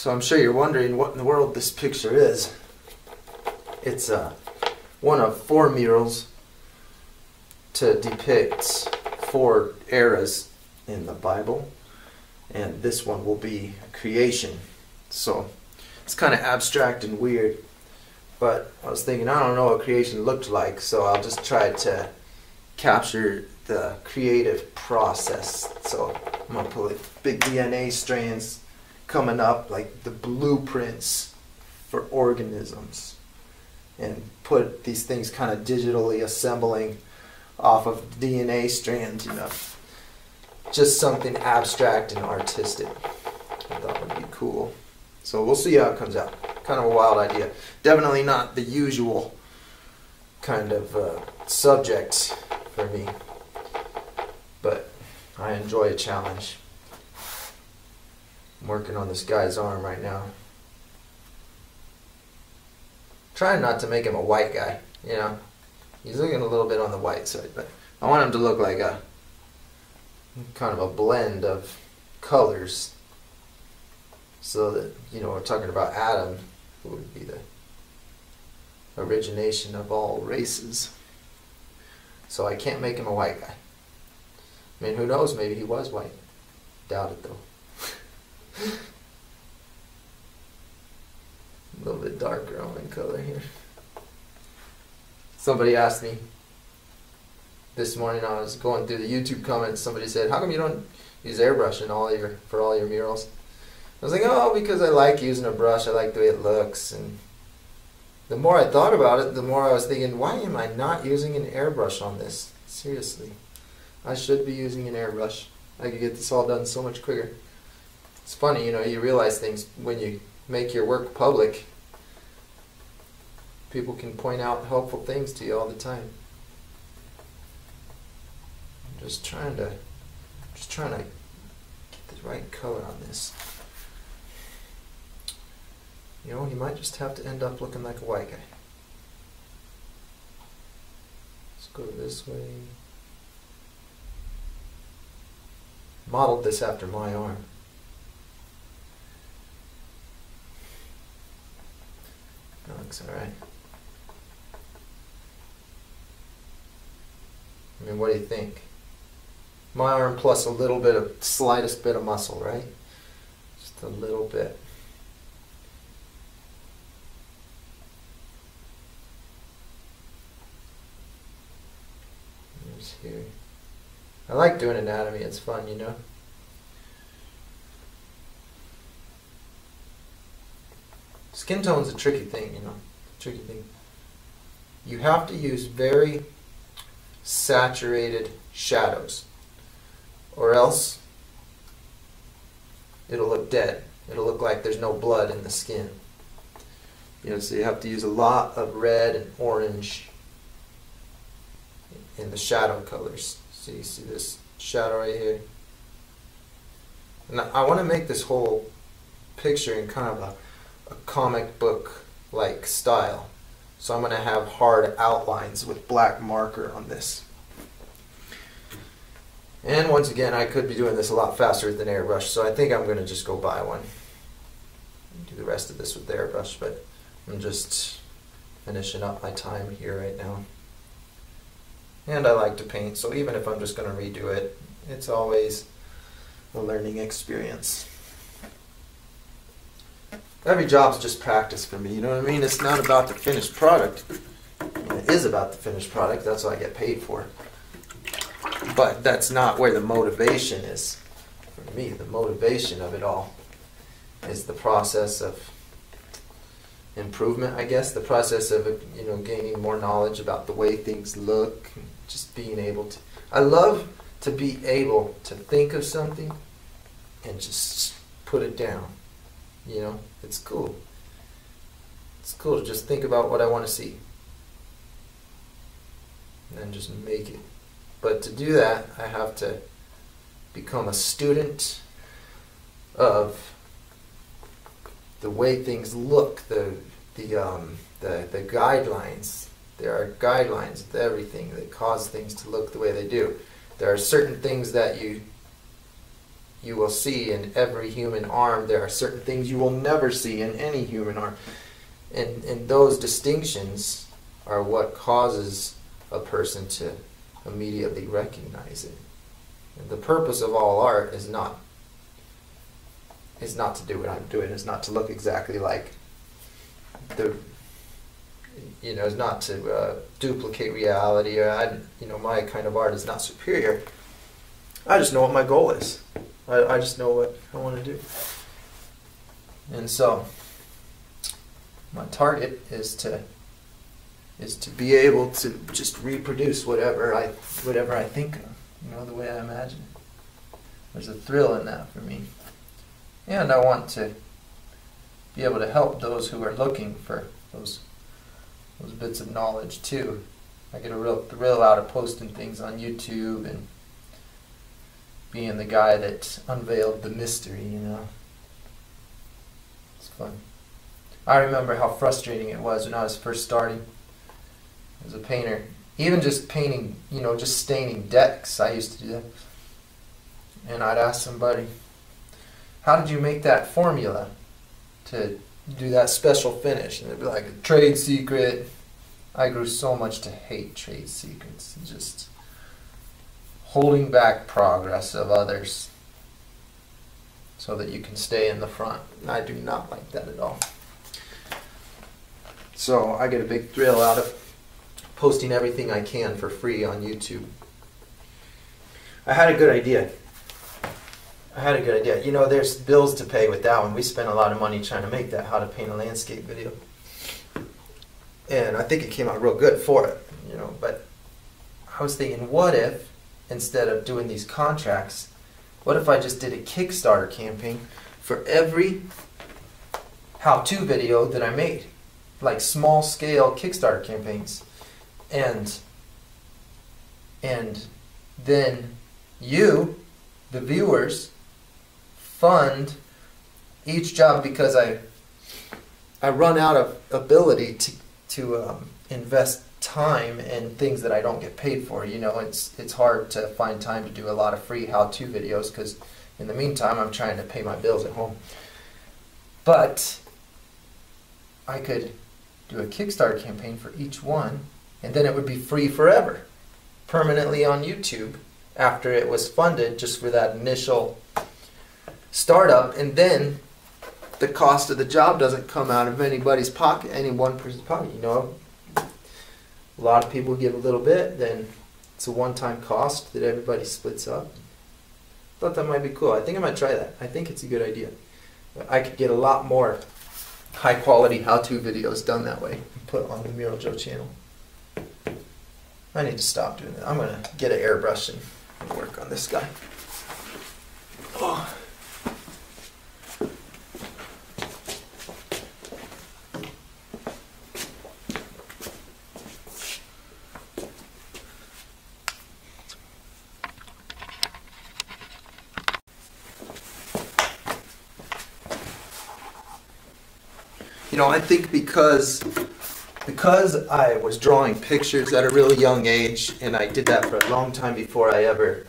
So I'm sure you're wondering what in the world this picture is. It's one of 4 murals to depict 4 eras in the Bible, and this one will be creation. So it's kind of abstract and weird, but I was thinking I don't know what creation looked like, so I'll just try to capture the creative process. So I'm going to pull big DNA strands coming up, like the blueprints for organisms, and put these things kind of digitally assembling off of DNA strands, you know. Just something abstract and artistic. I thought would be cool. So we'll see how it comes out. Kind of a wild idea. Definitely not the usual kind of subject for me, but I enjoy a challenge. I'm working on this guy's arm right now. Trying not to make him a white guy, you know. He's looking a little bit on the white side, but I want him to look like a kind of a blend of colors, so that, you know, we're talking about Adam, who would be the origination of all races. So I can't make him a white guy. I mean, who knows, maybe he was white. Doubt it though. A little bit darker on my color here. Somebody asked me this morning, I was going through the YouTube comments, somebody said, how come you don't use airbrush for all your murals? I was like, oh, because I like using a brush, I like the way it looks. And the more I thought about it, the more I was thinking, why am I not using an airbrush on this? Seriously. I should be using an airbrush. I could get this all done so much quicker. It's funny, you know, you realize things when you make your work public. People can point out helpful things to you all the time. I'm just trying to get the right color on this. You know, he might just have to end up looking like a white guy. Let's go this way. Modeled this after my arm. That looks alright. I mean, what do you think? My arm plus a little bit of, slightest bit of muscle, right? Just a little bit. There's here. I like doing anatomy, it's fun, you know? Skin tone's a tricky thing, you know? Tricky thing. You have to use very saturated shadows, or else it'll look dead. It'll look like there's no blood in the skin. You know, so you have to use a lot of red and orange in the shadow colors. So you see this shadow right here. And I want to make this whole picture in kind of a comic book like style. So I'm going to have hard outlines with black marker on this. And once again, I could be doing this a lot faster with an airbrush, so I think I'm going to just go buy one. Do the rest of this with the airbrush, but I'm just finishing up my time here right now. And I like to paint, so even if I'm just going to redo it, it's always a learning experience. Every job's just practice for me, you know what I mean? It's not about the finished product. I mean, it is about the finished product, that's what I get paid for. But that's not where the motivation is. For me, the motivation of it all is the process of improvement, I guess. The process of, you know, gaining more knowledge about the way things look. Just being able to... I love to be able to think of something and just put it down. You know, it's cool. It's cool to just think about what I want to see. And then just make it. But to do that, I have to become a student of the way things look, the guidelines. There are guidelines to everything that cause things to look the way they do. There are certain things that you you will see in every human arm. There are certain things you will never see in any human arm. And those distinctions are what causes a person to immediately recognize it. And the purpose of all art is not to do what I'm doing. It's not to look exactly like it's not to duplicate reality. Or my kind of art is not superior. I just know what my goal is. I just know what I want to do. And so my target is to be able to just reproduce whatever I think of, the way I imagine it. There's a thrill in that for me. And I want to be able to help those who are looking for those bits of knowledge too. I get a real thrill out of posting things on YouTube and being the guy that unveiled the mystery, It's fun. I remember how frustrating it was when I was first starting as a painter. Even just painting, just staining decks, I used to do that. And I'd ask somebody, how did you make that formula to do that special finish? And they'd be like, a trade secret. I grew so much to hate trade secrets. Just holding back progress of others so that you can stay in the front. I do not like that at all. So I get a big thrill out of posting everything I can for free on YouTube. I had a good idea. There's bills to pay with that one. We spent a lot of money trying to make that how to paint a landscape video. And I think it came out real good for it, but I was thinking, what if, instead of doing these contracts, what if I just did a Kickstarter campaign for every how-to video that I made? Like small-scale Kickstarter campaigns. And then you, the viewers, fund each job because I run out of ability to invest time in things that I don't get paid for. It's hard to find time to do a lot of free how-to videos because in the meantime I'm trying to pay my bills at home. But I could do a Kickstarter campaign for each one, and then it would be free forever, permanently on YouTube after it was funded just for that initial startup, and then the cost of the job doesn't come out of anybody's pocket, any one person's pocket. A lot of people give a little bit, then it's a one-time cost that everybody splits up. Thought that might be cool. I think I might try that. I think it's a good idea. I could get a lot more high-quality how-to videos done that way and put on the Mural Joe channel. I need to stop doing that. I'm going to get an airbrush and work on this guy. Oh. I think because I was drawing pictures at a really young age, and I did that for a long time before I ever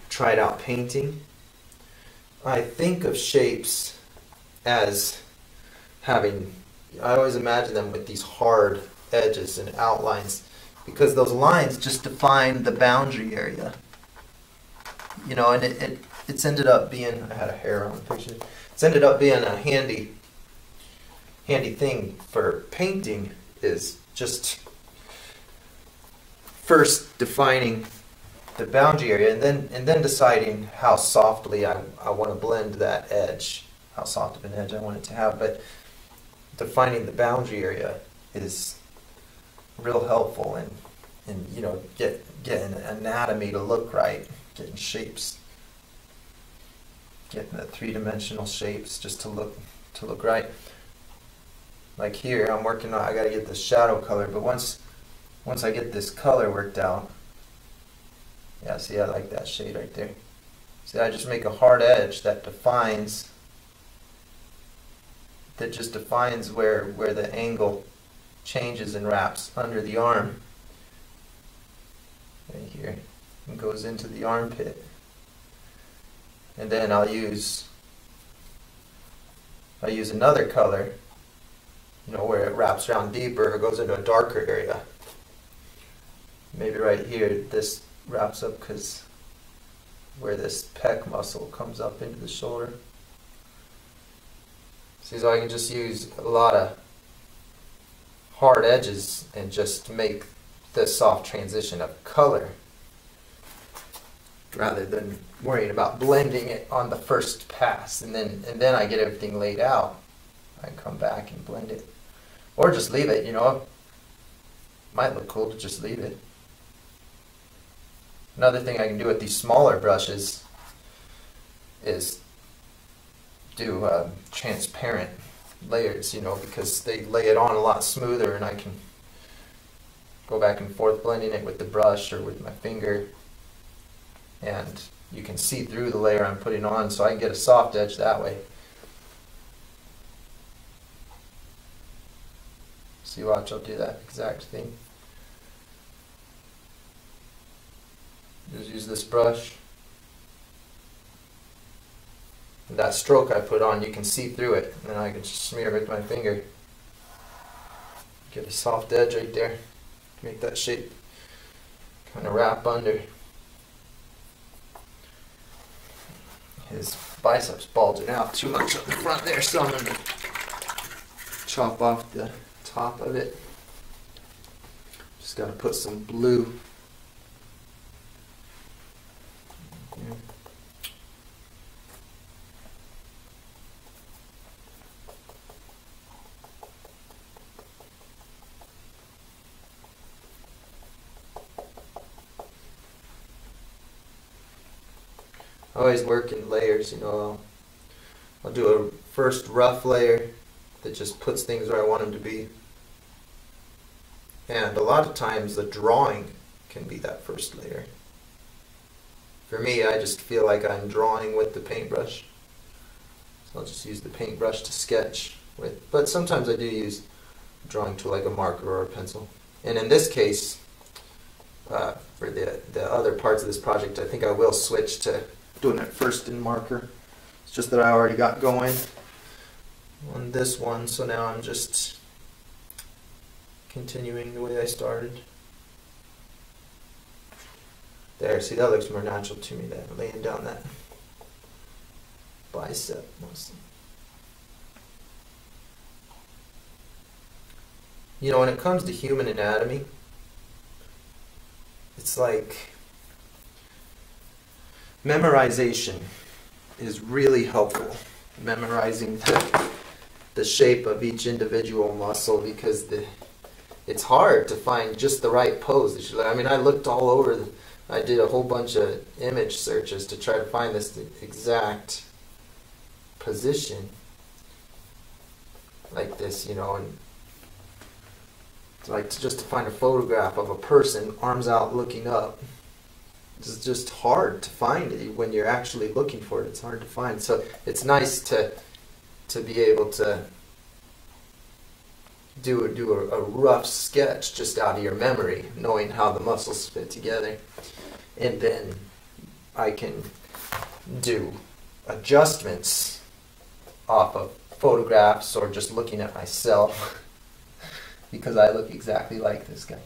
tried out painting, I think of shapes as having, I always imagine them with these hard edges and outlines, because those lines just define the boundary area. And it's ended up being, I had a hair on the picture, it's ended up being a handy thing for painting, is just first defining the boundary area and then deciding how softly I want to blend that edge, how soft of an edge I want it to have. But defining the boundary area is real helpful in getting anatomy to look right, getting shapes, getting the three-dimensional shapes just to look right. Like here, I'm working on, I got to get the shadow color, but once I get this color worked out, yeah, see, I like that shade right there. See, I just make a hard edge that just defines where the angle changes and wraps under the arm. Right here, and goes into the armpit. And then I'll use another color, you know, where it wraps around deeper or goes into a darker area. Maybe right here, this wraps up because where this pec muscle comes up into the shoulder. See, so I can just use a lot of hard edges and just make the soft transition of color rather than worrying about blending it on the first pass. And then I get everything laid out. I come back and blend it. Or just leave it, you know. Might look cool to just leave it. Another thing I can do with these smaller brushes is do transparent layers, you know, because they lay it on a lot smoother, and I can go back and forth blending it with the brush or with my finger, and you can see through the layer I'm putting on, so I can get a soft edge that way. See, watch, I'll do that exact thing. Just use this brush. And that stroke I put on, you can see through it. And then I can just smear it with my finger. Get a soft edge right there. Make that shape kind of wrap under. His biceps bulging out too much up the front there, so I'm going to chop off the top of it. Just got to put some blue. I always work in layers, you know. I'll do a first rough layer that just puts things where I want them to be. And a lot of times the drawing can be that first layer. For me, I just feel like I'm drawing with the paintbrush. So I'll just use the paintbrush to sketch with. But sometimes I do use a drawing tool like a marker or a pencil. And in this case, for the other parts of this project, I think I will switch to doing it first in marker. It's just that I already got going on this one, so now I'm just continuing the way I started. There, see, that looks more natural to me, that laying down that bicep muscle. You know, when it comes to human anatomy, it's like memorization is really helpful. Memorizing the shape of each individual muscle, because it's hard to find just the right pose. I mean, I looked all over. I did a whole bunch of image searches to try to find this exact position like this, you know, and like just to find a photograph of a person, arms out looking up. It's just hard to find it when you're actually looking for it. It's hard to find. So it's nice to be able to do a rough sketch just out of your memory, knowing how the muscles fit together. And then I can do adjustments off of photographs or just looking at myself because I look exactly like this guy.